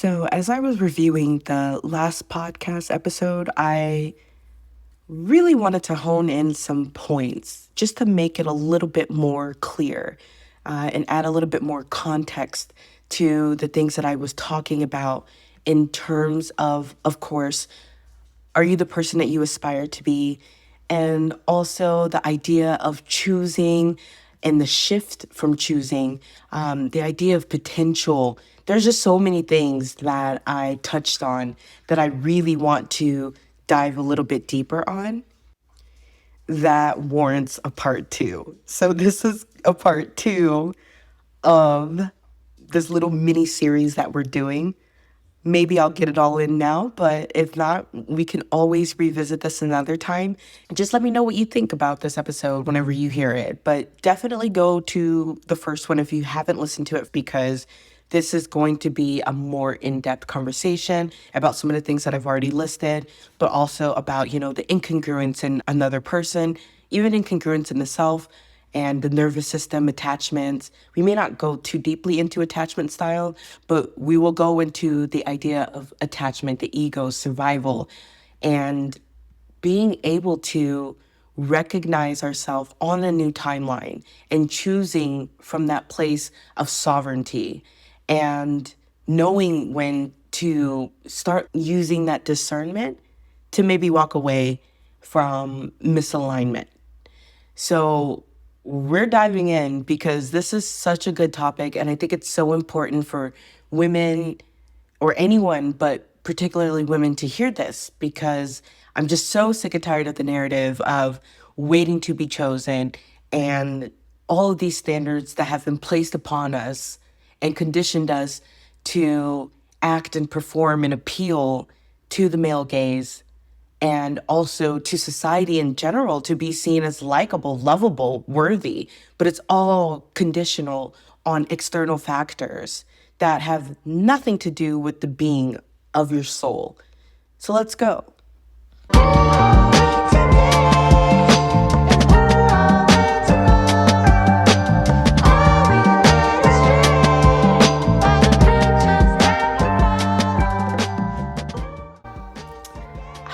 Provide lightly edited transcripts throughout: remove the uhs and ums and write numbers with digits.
So, as I was reviewing the last podcast episode, I really wanted to hone in some points just to make it a little bit more clear and add a little bit more context to the things that I was talking about in terms of course, are you the person that you aspire to be? And also the idea of choosing and the shift from choosing, the idea of potential. There's just so many things that I touched on that I really want to dive a little bit deeper on that warrants a part two. So this is a part two of this little mini series that we're doing. Maybe I'll get it all in now, but if not, we can always revisit this another time. Just let me know what you think about this episode whenever you hear it. But definitely go to the first one if you haven't listened to it, because this is going to be a more in-depth conversation about some of the things that I've already listed, but also about, the incongruence in another person, even incongruence in the self, and the nervous system, attachments. We may not go too deeply into attachment style, but we will go into the idea of attachment, the ego, survival, and being able to recognize ourselves on a new timeline and choosing from that place of sovereignty and knowing when to start using that discernment to maybe walk away from misalignment. So we're diving in because this is such a good topic, and I think it's so important for women or anyone, but particularly women, to hear this, because I'm just so sick and tired of the narrative of waiting to be chosen and all of these standards that have been placed upon us and conditioned us to act and perform and appeal to the male gaze and also to society in general to be seen as likable, lovable, worthy. But it's all conditional on external factors that have nothing to do with the being of your soul. So let's go.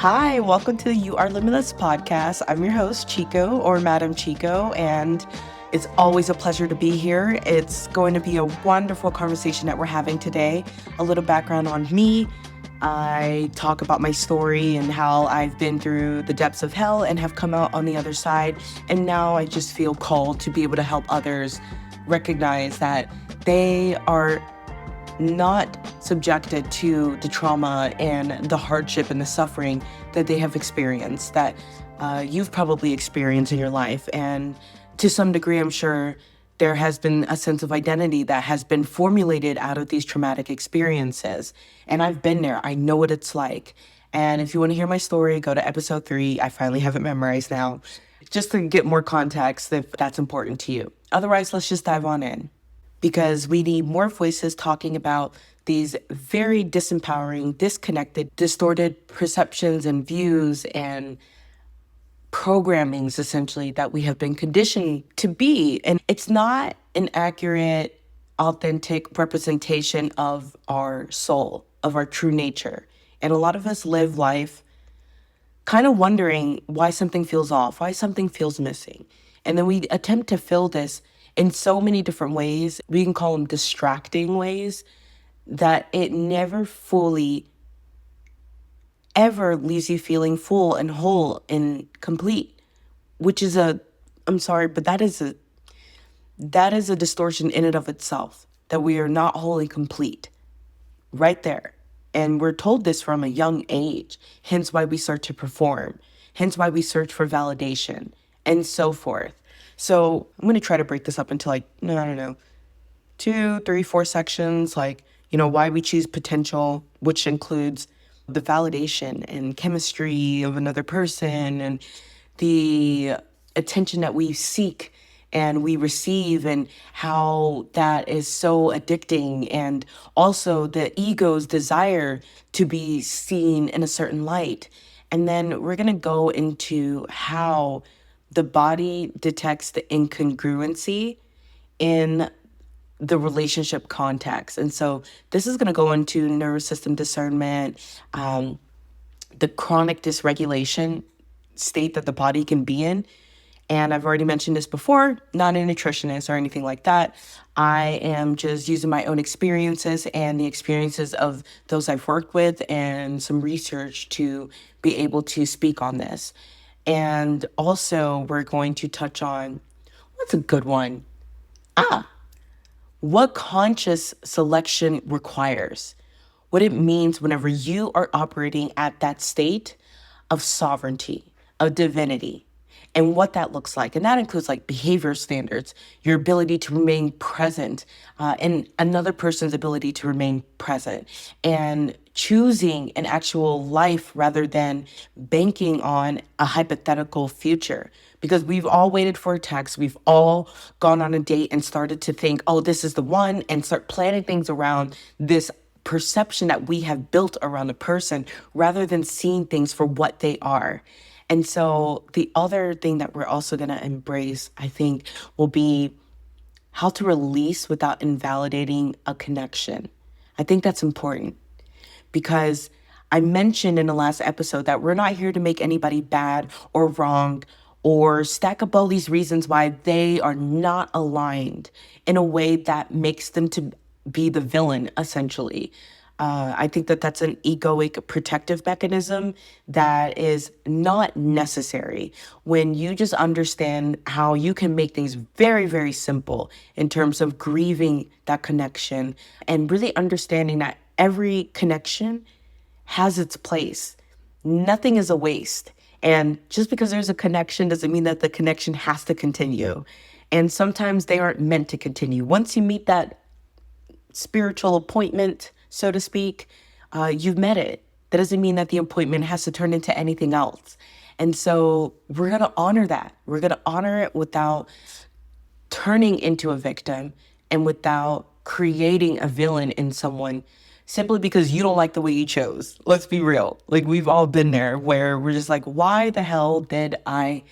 Hi, welcome to the You Are Limitless podcast. I'm your host, Chiko, or Madam Chiko, and it's always a pleasure to be here. It's going to be a wonderful conversation that we're having today. A little background on me. I talk about my story and how I've been through the depths of hell and have come out on the other side. And now I just feel called to be able to help others recognize that they are not subjected to the trauma and the hardship and the suffering that they have experienced, that you've probably experienced in your life. And to some degree, I'm sure there has been a sense of identity that has been formulated out of these traumatic experiences. And I've been there. I know what it's like. And if you want to hear my story, go to episode 3. I finally have it memorized now, just to get more context if that's important to you. Otherwise, let's just dive on in, because we need more voices talking about these very disempowering, disconnected, distorted perceptions and views and programmings, essentially, that we have been conditioned to be. And it's not an accurate, authentic representation of our soul, of our true nature. And a lot of us live life kind of wondering why something feels off, why something feels missing. And then we attempt to fill this in so many different ways. We can call them distracting ways, that it never fully ever leaves you feeling full and whole and complete, which is I'm sorry, but that is a distortion in and of itself, that we are not wholly complete right there. And we're told this from a young age, hence why we start to perform, hence why we search for validation and so forth. So I'm going to try to break this up into 2, 3, 4 sections, why we choose potential, which includes the validation and chemistry of another person and the attention that we seek and we receive, and how that is so addicting, and also the ego's desire to be seen in a certain light. And then we're going to go into how the body detects the incongruency in the relationship context. And so this is going to go into nervous system discernment, the chronic dysregulation state that the body can be in. And I've already mentioned this before, not a nutritionist or anything like that. I am just using my own experiences and the experiences of those I've worked with and some research to be able to speak on this. And also, we're going to touch on what's a good one? What conscious selection requires, what it means whenever you are operating at that state of sovereignty, of divinity, and what that looks like. And that includes like behavior standards, your ability to remain present, and another person's ability to remain present, and choosing an actual life rather than banking on a hypothetical future. Because we've all waited for a text, we've all gone on a date and started to think, oh, this is the one, and start planning things around this perception that we have built around a person rather than seeing things for what they are. And so the other thing that we're also going to embrace, I think, will be how to release without invalidating a connection. I think that's important because I mentioned in the last episode that we're not here to make anybody bad or wrong or stack up all these reasons why they are not aligned in a way that makes them to be the villain, essentially. I think that that's an egoic protective mechanism that is not necessary when you just understand how you can make things very, very simple in terms of grieving that connection and really understanding that every connection has its place. Nothing is a waste. And just because there's a connection doesn't mean that the connection has to continue. And sometimes they aren't meant to continue. Once you meet that spiritual appointment, so to speak, you've met it. That doesn't mean that the appointment has to turn into anything else. And so we're going to honor that. We're going to honor it without turning into a victim and without creating a villain in someone simply because you don't like the way you chose. Let's be real. Like, we've all been there where we're just like, why the hell did I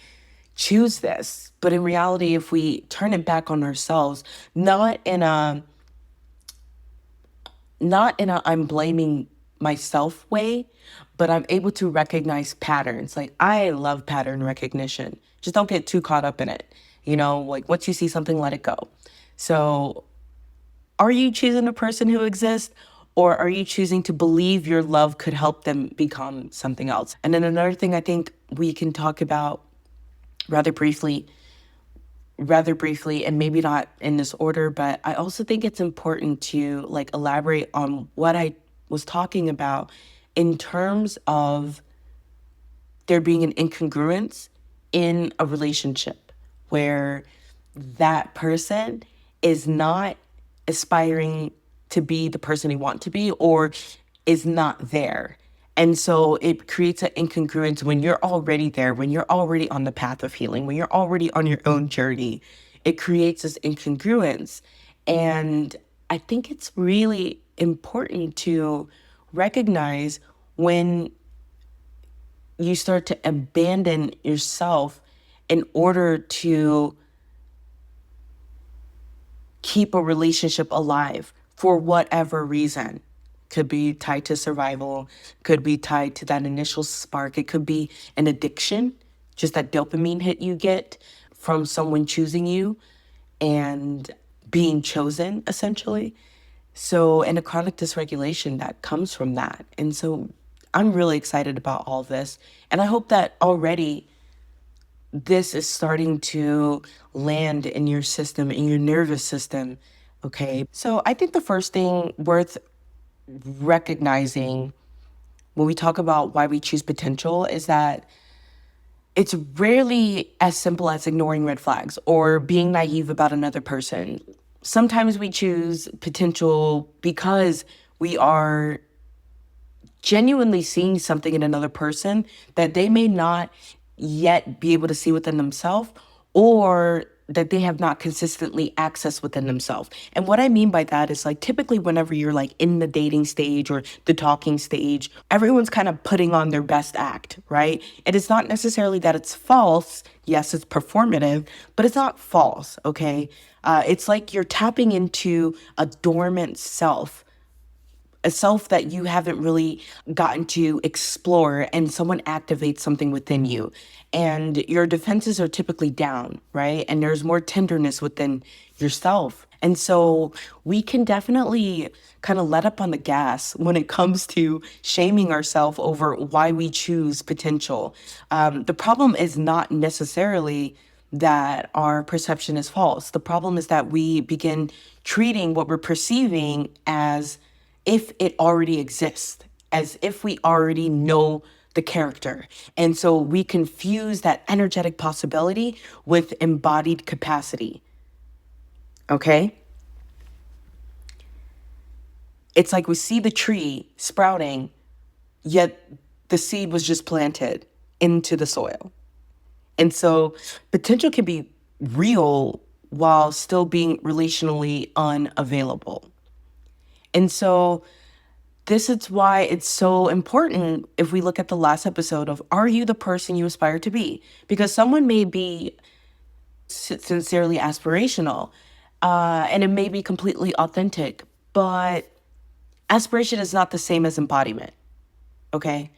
choose this? But in reality, if we turn it back on ourselves, not in a I'm blaming myself way, but I'm able to recognize patterns. Like, I love pattern recognition. Just don't get too caught up in it. Like, once you see something, let it go. So are you choosing a person who exists, or are you choosing to believe your love could help them become something else? And then another thing I think we can talk about rather briefly, and maybe not in this order, but I also think it's important to like elaborate on what I was talking about in terms of there being an incongruence in a relationship where that person is not aspiring to be the person they want to be or is not there. And so it creates an incongruence when you're already there, when you're already on the path of healing, when you're already on your own journey. It creates this incongruence. And I think it's really important to recognize when you start to abandon yourself in order to keep a relationship alive for whatever reason. Could be tied to survival, could be tied to that initial spark. It could be an addiction, just that dopamine hit you get from someone choosing you and being chosen, essentially. So, and a chronic dysregulation that comes from that. And so I'm really excited about all this. And I hope that already this is starting to land in your system, in your nervous system. Okay. So I think the first thing worth recognizing when we talk about why we choose potential is that it's rarely as simple as ignoring red flags or being naive about another person. Sometimes we choose potential because we are genuinely seeing something in another person that they may not yet be able to see within themselves, or that they have not consistently accessed within themselves. And what I mean by that is like typically whenever you're like in the dating stage or the talking stage, everyone's kind of putting on their best act, right? And it's not necessarily that it's false. Yes, it's performative, but it's not false, okay? It's like you're tapping into a dormant self, a self that you haven't really gotten to explore, and someone activates something within you and your defenses are typically down, right? And there's more tenderness within yourself. And so we can definitely kind of let up on the gas when it comes to shaming ourselves over why we choose potential. The problem is not necessarily that our perception is false. The problem is that we begin treating what we're perceiving as if it already exists, as if we already know the character. And so we confuse that energetic possibility with embodied capacity. Okay? It's like we see the tree sprouting, yet the seed was just planted into the soil. And so potential can be real while still being relationally unavailable. And so this is why it's so important if we look at the last episode of, are you the person you aspire to be? Because someone may be sincerely aspirational, and it may be completely authentic, but aspiration is not the same as embodiment, okay?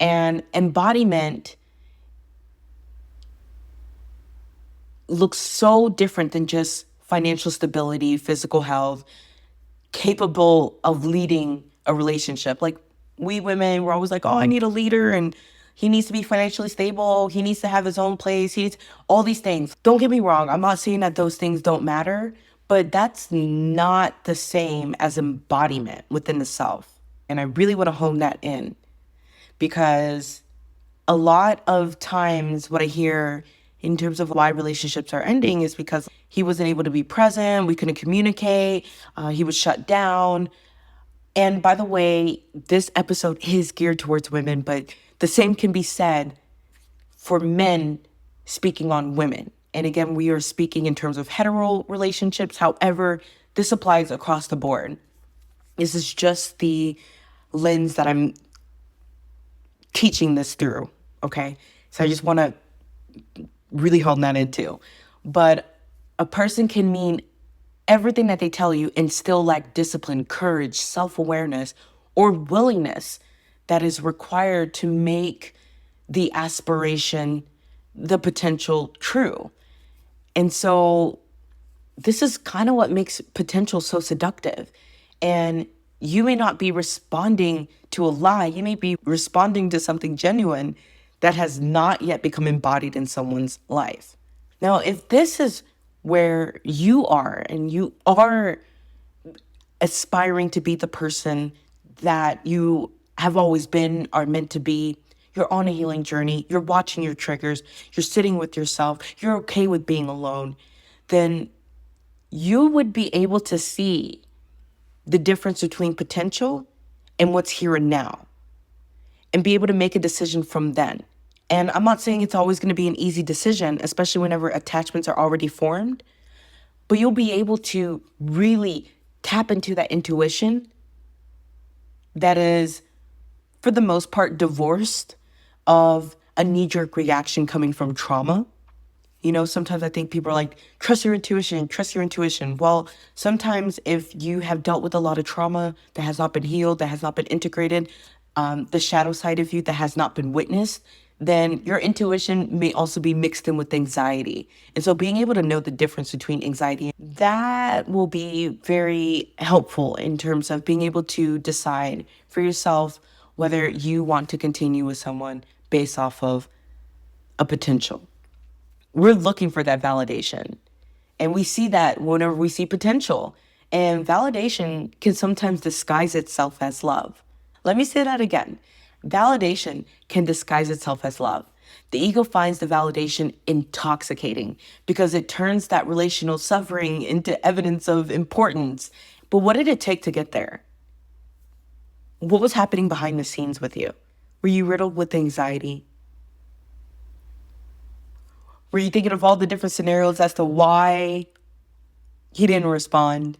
And embodiment looks so different than just financial stability, physical health, capable of leading a relationship. Like we women, we're always like, oh, I need a leader and he needs to be financially stable. He needs to have his own place. He needs all these things. Don't get me wrong. I'm not saying that those things don't matter, but that's not the same as embodiment within the self. And I really want to hone that in because a lot of times what I hear in terms of why relationships are ending is because he wasn't able to be present, we couldn't communicate, he was shut down. And by the way, this episode is geared towards women, but the same can be said for men speaking on women. And again, we are speaking in terms of hetero relationships. However, this applies across the board. This is just the lens that I'm teaching this through, okay? So I just want to really hone that in too. But a person can mean everything that they tell you and still lack discipline, courage, self-awareness, or willingness that is required to make the aspiration, the potential true. And so this is kind of what makes potential so seductive. And you may not be responding to a lie. You may be responding to something genuine that has not yet become embodied in someone's life. Now, if this is where you are and you are aspiring to be the person that you have always been, are meant to be, you're on a healing journey, you're watching your triggers, you're sitting with yourself, you're okay with being alone, then you would be able to see the difference between potential and what's here and now and be able to make a decision from then. And I'm not saying it's always going to be an easy decision, especially whenever attachments are already formed, but you'll be able to really tap into that intuition that is, for the most part, divorced of a knee-jerk reaction coming from trauma. You know, sometimes I think people are like, trust your intuition, trust your intuition. Well, sometimes if you have dealt with a lot of trauma that has not been healed, that has not been integrated, the shadow side of you that has not been witnessed, then your intuition may also be mixed in with anxiety. And so being able to know the difference between anxiety, that will be very helpful in terms of being able to decide for yourself whether you want to continue with someone based off of a potential. We're looking for that validation. And we see that whenever we see potential. And validation can sometimes disguise itself as love. Let me say that again. Validation can disguise itself as love. The ego finds the validation intoxicating because it turns that relational suffering into evidence of importance. But what did it take to get there? What was happening behind the scenes with you? Were you riddled with anxiety? Were you thinking of all the different scenarios as to why he didn't respond?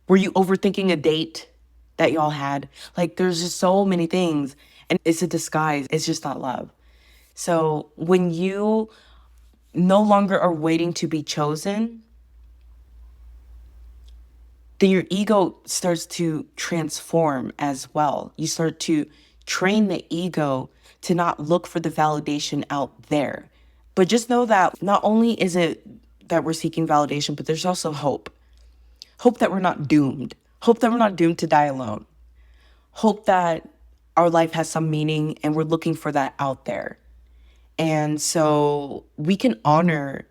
Were you overthinking a date that y'all had? Like, there's just so many things. And it's a disguise. It's just not love. So when you no longer are waiting to be chosen, then your ego starts to transform as well. You start to train the ego to not look for the validation out there. But just know that not only is it that we're seeking validation, but there's also hope. Hope that we're not doomed. Hope that we're not doomed to die alone. Hope that our life has some meaning and we're looking for that out there. And so we can honor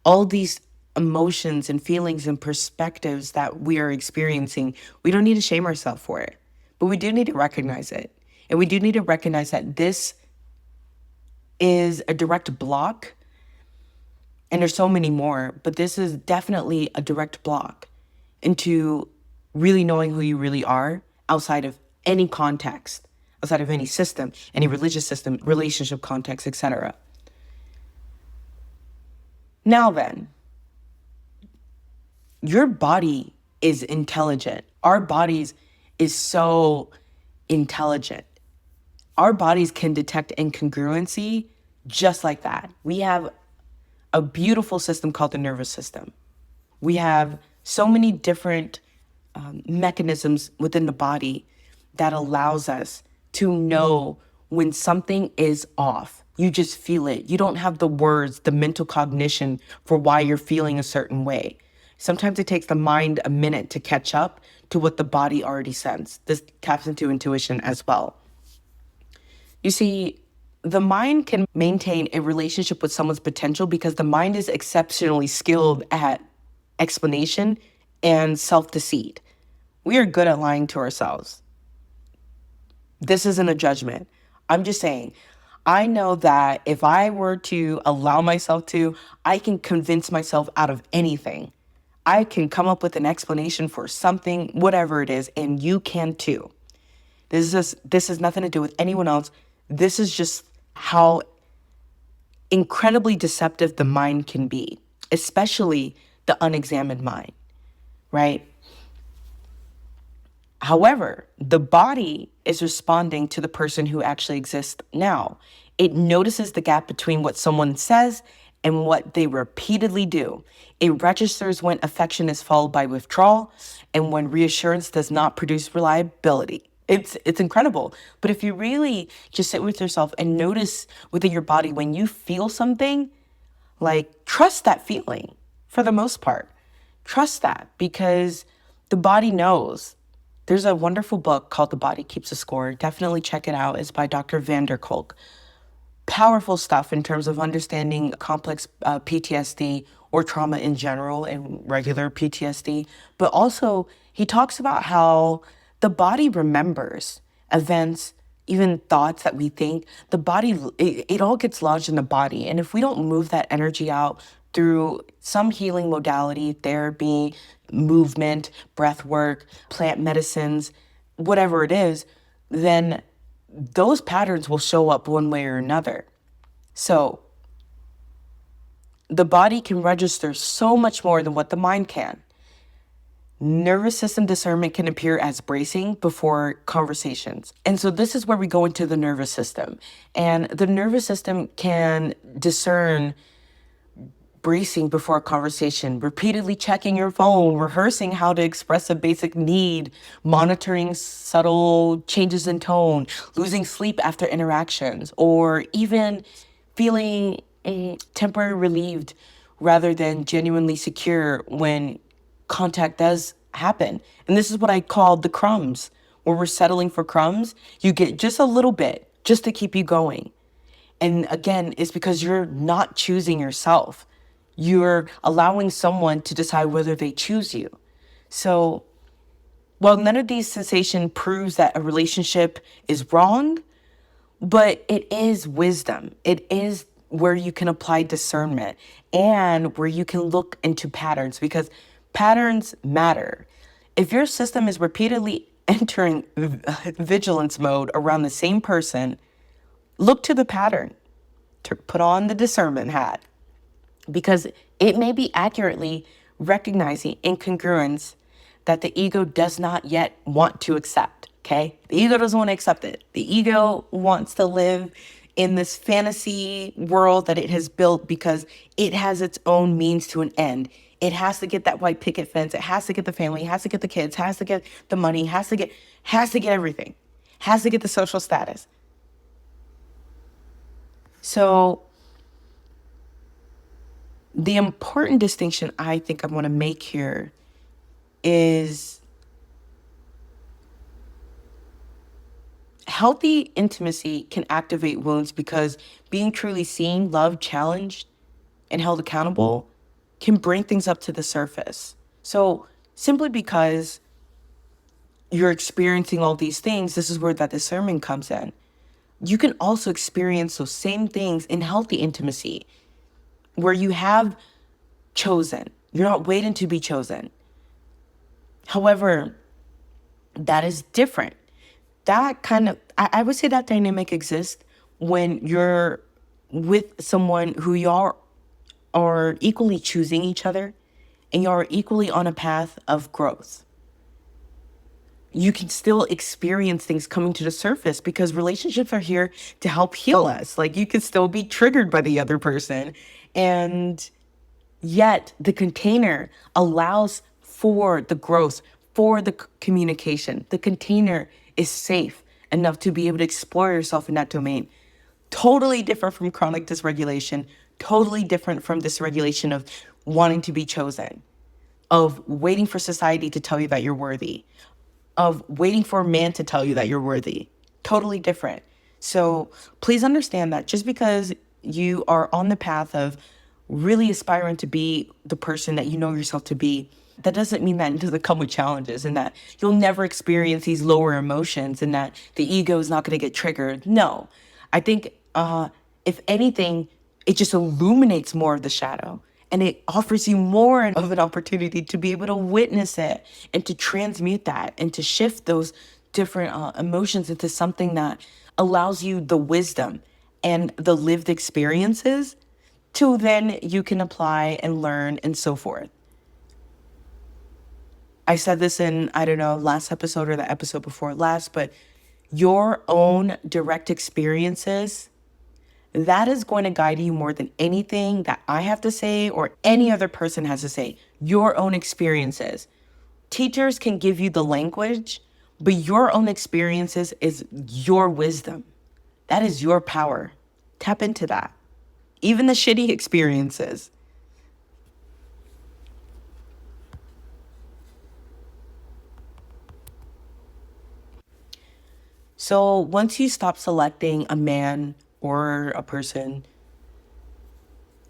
all these emotions and feelings and perspectives that we are experiencing. We don't need to shame ourselves for it, but we do need to recognize it. And we do need to recognize that this is a direct block. And there's so many more, but this is definitely a direct block into really knowing who you really are outside of any context, outside of any system, any religious system, relationship context, etc. Now then, your body is intelligent. Our bodies is so intelligent. Our bodies can detect incongruency just like that. We have a beautiful system called the nervous system. We have so many different mechanisms within the body that allows us to know when something is off. You just feel it. You don't have the words, the mental cognition for why you're feeling a certain way. Sometimes it takes the mind a minute to catch up to what the body already sends. This taps into intuition as well. You see, the mind can maintain a relationship with someone's potential because the mind is exceptionally skilled at explanation and self-deceit. We are good at lying to ourselves. This isn't a judgment. I'm just saying, I know that if I were to allow myself to, I can convince myself out of anything. I can come up with an explanation for something, whatever it is, and you can too. This has nothing to do with anyone else. This is just how incredibly deceptive the mind can be, especially the unexamined mind, right? However, the body is responding to the person who actually exists now. It notices the gap between what someone says and what they repeatedly do. It registers when affection is followed by withdrawal and when reassurance does not produce reliability. It's incredible. But if you really just sit with yourself and notice within your body when you feel something, like trust that feeling for the most part. Trust that because the body knows. There's a wonderful book called The Body Keeps a Score. Definitely check it out. It's by Dr. Van der Kolk. Powerful stuff in terms of understanding complex PTSD or trauma in general and regular PTSD. But also, he talks about how the body remembers events, even thoughts that we think. The body, it all gets lodged in the body. And if we don't move that energy out through some healing modality, therapy, movement, breath work, plant medicines, whatever it is, then those patterns will show up one way or another. So the body can register so much more than what the mind can. Nervous system discernment can appear as bracing before conversations. And so this is where we go into the nervous system. And the nervous system can discern bracing before a conversation, repeatedly checking your phone, rehearsing how to express a basic need, monitoring subtle changes in tone, losing sleep after interactions, or even feeling temporarily relieved rather than genuinely secure when contact does happen. And this is what I call the crumbs, where we're settling for crumbs. You get just a little bit just to keep you going. And again, it's because you're not choosing yourself. You're allowing someone to decide whether they choose you. So while none of these sensations proves that a relationship is wrong, but it is wisdom. It is where you can apply discernment and where you can look into patterns because patterns matter. If your system is repeatedly entering vigilance mode around the same person, look to the pattern. put on the discernment hat, because it may be accurately recognizing incongruence that the ego does not yet want to accept. Okay? The ego doesn't want to accept it. The ego wants to live in this fantasy world that it has built because it has its own means to an end. It has to get that white picket fence. It has to get the family. It has to get the kids. Has to get the money. Has to get everything. Has to get the social status. So the important distinction I think I want to make here is healthy intimacy can activate wounds because being truly seen, loved, challenged, and held accountable can bring things up to the surface. So simply because you're experiencing all these things, this is where that discernment comes in. You can also experience those same things in healthy intimacy, where you have chosen. You're not waiting to be chosen. However, that is different. That kind of, I would say that dynamic exists when you're with someone who y'all are equally choosing each other and y'all are equally on a path of growth. You can still experience things coming to the surface because relationships are here to help heal us. Like, you can still be triggered by the other person, and yet the container allows for the growth, for the communication. The container is safe enough to be able to explore yourself in that domain. Totally different from chronic dysregulation, totally different from dysregulation of wanting to be chosen, of waiting for society to tell you that you're worthy, of waiting for a man to tell you that you're worthy. Totally different. So please understand that just because you are on the path of really aspiring to be the person that you know yourself to be, that doesn't mean that it doesn't come with challenges and that you'll never experience these lower emotions and that the ego is not going to get triggered. No, I think if anything, it just illuminates more of the shadow. And it offers you more of an opportunity to be able to witness it and to transmute that and to shift those different emotions into something that allows you the wisdom and the lived experiences to then you can apply and learn and so forth. I said this in, I don't know, last episode or the episode before last, but your own direct experiences, that is going to guide you more than anything that I have to say or any other person has to say. Your own experiences. Teachers can give you the language, but your own experiences is your wisdom. That is your power. Tap into that. Even the shitty experiences. So once you stop selecting a man or a person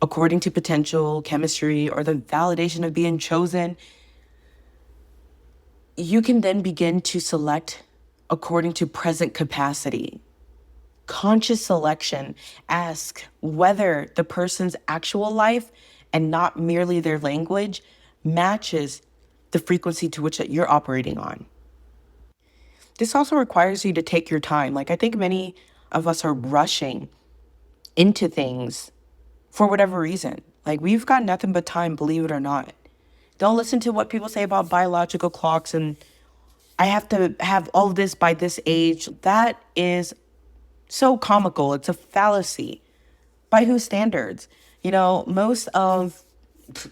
according to potential, chemistry, or the validation of being chosen, you can then begin to select according to present capacity. Conscious selection asks whether the person's actual life and not merely their language matches the frequency to which that you're operating on. This also requires you to take your time. Like, I think many of us are rushing into things for whatever reason. Like, we've got nothing but time, believe it or not. Don't listen to what people say about biological clocks and I have to have all of this by this age. That is so comical. It's a fallacy. By whose standards? You know, most of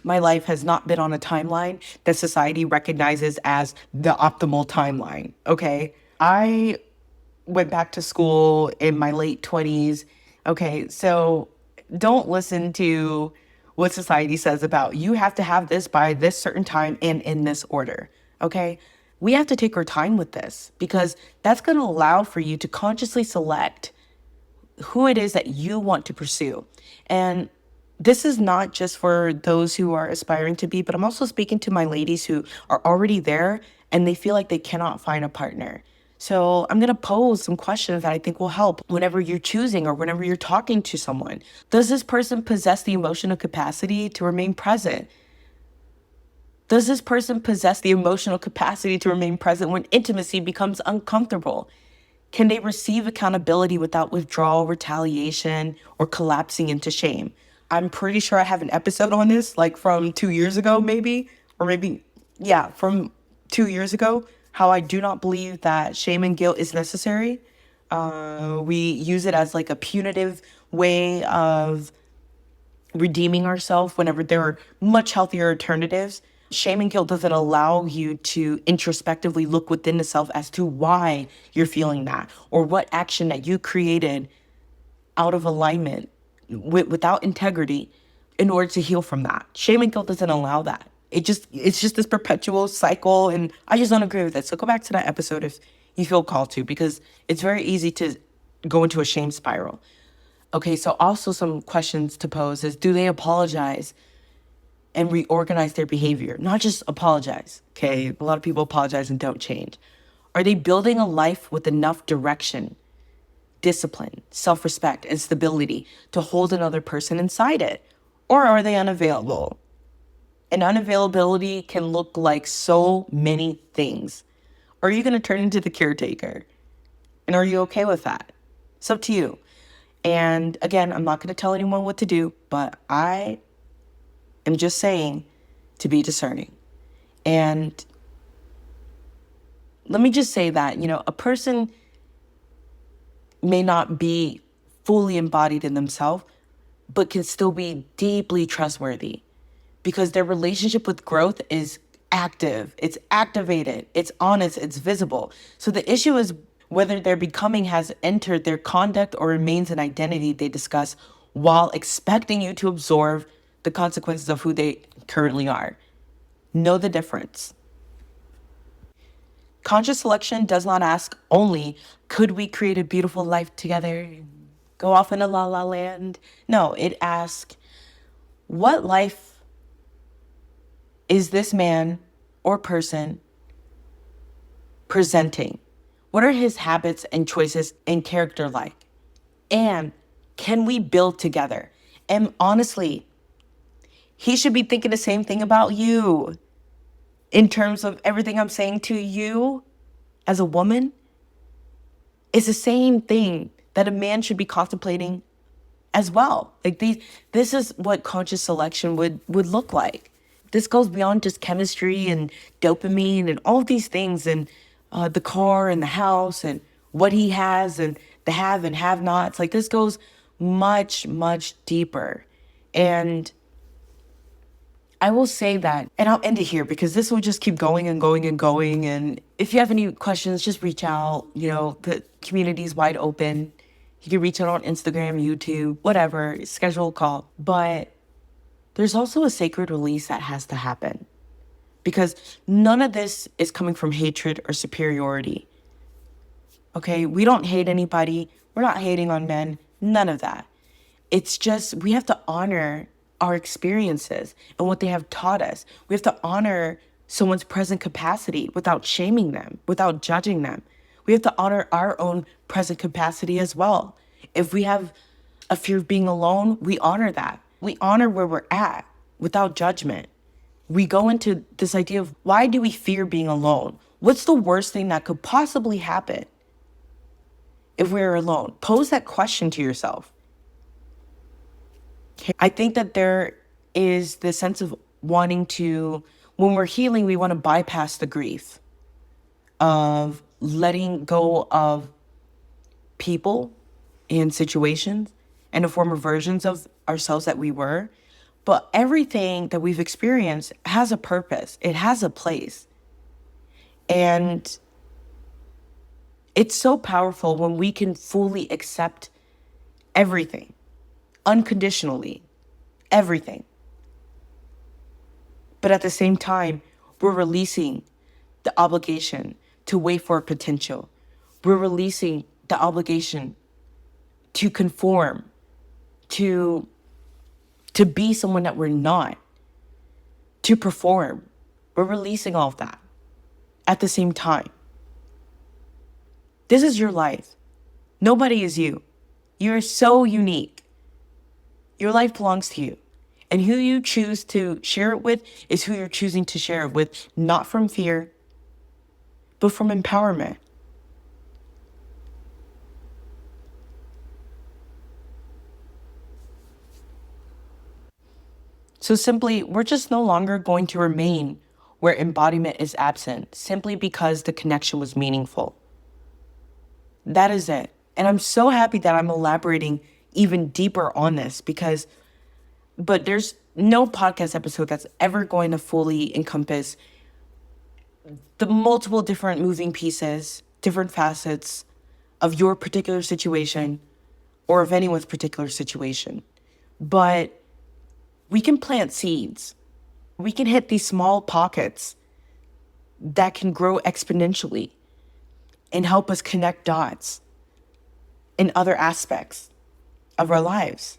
my life has not been on a timeline that society recognizes as the optimal timeline. Okay. I went back to school in my late 20s. Okay. So don't listen to what society says about you have to have this by this certain time and in this order. Okay. We have to take our time with this because that's going to allow for you to consciously select who it is that you want to pursue. And this is not just for those who are aspiring to be, but I'm also speaking to my ladies who are already there and they feel like they cannot find a partner. So I'm going to pose some questions that I think will help whenever you're choosing or whenever you're talking to someone. Does this person possess the emotional capacity to remain present? Does this person possess the emotional capacity to remain present when intimacy becomes uncomfortable? Can they receive accountability without withdrawal, retaliation, or collapsing into shame? I'm pretty sure I have an episode on this, like from 2 years ago, maybe, or maybe, yeah, from 2 years ago, how I do not believe that shame and guilt is necessary. We use it as like a punitive way of redeeming ourselves whenever there are much healthier alternatives. Shame and guilt doesn't allow you to introspectively look within the self as to why you're feeling that or what action that you created out of alignment without integrity in order to heal from that. Shame and guilt doesn't allow that. It's just this perpetual cycle, and I just don't agree with it. So go back to that episode if you feel called to, because it's very easy to go into a shame spiral. Okay, so also some questions to pose is, do they apologize and reorganize their behavior? Not just apologize, okay? A lot of people apologize and don't change. Are they building a life with enough direction, discipline, self-respect, and stability to hold another person inside it? Or are they unavailable? And unavailability can look like so many things. Are you going to turn into the caretaker? And are you okay with that? It's up to you. And again, I'm not going to tell anyone what to do, but I am just saying to be discerning. And let me just say that, a person may not be fully embodied in themselves, but can still be deeply trustworthy because their relationship with growth is active, it's activated, it's honest, it's visible. So the issue is whether their becoming has entered their conduct or remains an identity they discuss while expecting you to absorb the consequences of who they currently are. Know the difference. Conscious selection does not ask only, could we create a beautiful life together? Go off in a la la land. No, it asks, what life is this man or person presenting? What are his habits and choices and character like? And can we build together? And honestly, he should be thinking the same thing about you in terms of everything I'm saying to you as a woman. It's the same thing that a man should be contemplating as well. Like this is what conscious selection would look like. This goes beyond just chemistry and dopamine and all of these things and the car and the house and what he has and the have and have nots. Like this goes much, much deeper. And I will say that, and I'll end it here because this will just keep going and going and going. And if you have any questions, just reach out. The community is wide open. You can reach out on Instagram, YouTube, whatever, schedule a call. But there's also a sacred release that has to happen because none of this is coming from hatred or superiority. Okay, we don't hate anybody. We're not hating on men. None of that. It's just we have to honor our experiences and what they have taught us. We have to honor someone's present capacity without shaming them, without judging them. We have to honor our own present capacity as well. If we have a fear of being alone, we honor that. We honor where we're at without judgment. We go into this idea of why do we fear being alone? What's the worst thing that could possibly happen if we're alone? Pose that question to yourself. Okay. I think that there is this sense of wanting to, when we're healing, we want to bypass the grief of letting go of people and situations and the former versions of ourselves that we were. But everything that we've experienced has a purpose. It has a place. And it's so powerful when we can fully accept everything, unconditionally, everything. But at the same time, we're releasing the obligation to wait for potential. We're releasing the obligation to conform, to be someone that we're not, to perform. We're releasing all of that at the same time. This is your life. Nobody is you. You're so unique. Your life belongs to you. And who you choose to share it with is who you're choosing to share it with, not from fear, but from empowerment. So simply, we're just no longer going to remain where embodiment is absent simply because the connection was meaningful. That is it. And I'm so happy that I'm elaborating even deeper on this but there's no podcast episode that's ever going to fully encompass the multiple different moving pieces, different facets of your particular situation or of anyone's particular situation. But we can plant seeds. We can hit these small pockets that can grow exponentially and help us connect dots in other aspects of our lives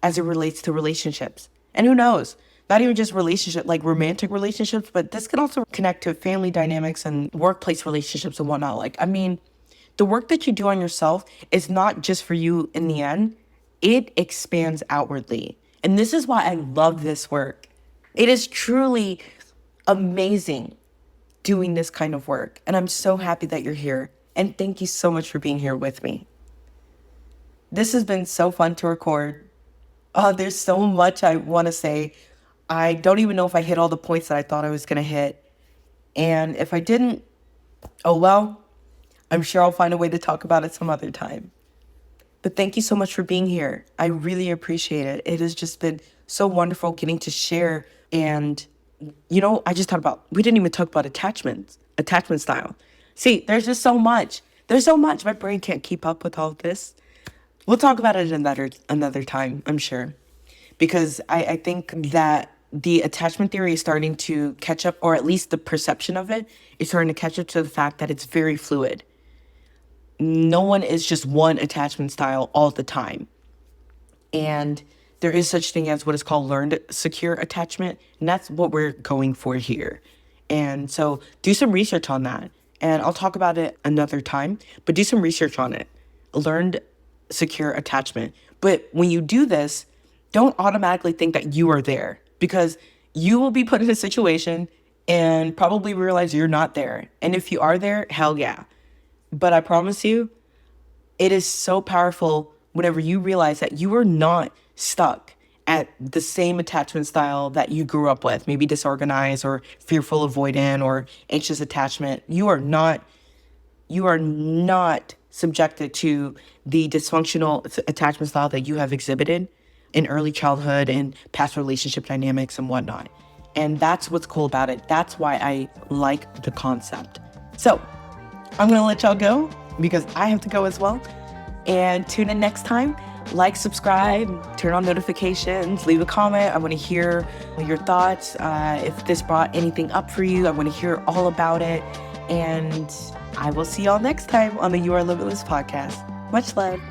as it relates to relationships. And who knows, not even just like romantic relationships, but this can also connect to family dynamics and workplace relationships and whatnot. The work that you do on yourself is not just for you in the end, it expands outwardly. And this is why I love this work. It is truly amazing doing this kind of work. And I'm so happy that you're here. And thank you so much for being here with me. This has been so fun to record. There's so much I want to say. I don't even know if I hit all the points that I thought I was going to hit. And if I didn't, oh well, I'm sure I'll find a way to talk about it some other time. But thank you so much for being here. I really appreciate it. It has just been so wonderful getting to share. And, I just we didn't even talk about attachment style. See, there's just so much. There's so much. My brain can't keep up with all of this. We'll talk about it another time, I'm sure. Because I think that the attachment theory is starting to catch up, or at least the perception of it is starting to catch up to the fact that it's very fluid. No one is just one attachment style all the time. And there is such thing as what is called learned secure attachment. And that's what we're going for here. And so do some research on that. And I'll talk about it another time, but do some research on it. Learned secure attachment. But when you do this, don't automatically think that you are there, because you will be put in a situation and probably realize you're not there. And if you are there, hell yeah. But I promise you, it is so powerful whenever you realize that you are not stuck at the same attachment style that you grew up with, maybe disorganized or fearful avoidant or anxious attachment. You are not subjected to the dysfunctional attachment style that you have exhibited in early childhood and past relationship dynamics and whatnot. And that's what's cool about it. That's why I like the concept. So I'm going to let y'all go because I have to go as well. And tune in next time. Like, subscribe, turn on notifications, leave a comment. I want to hear your thoughts. If this brought anything up for you, I want to hear all about it. And I will see y'all next time on the You Are Limitless podcast. Much love.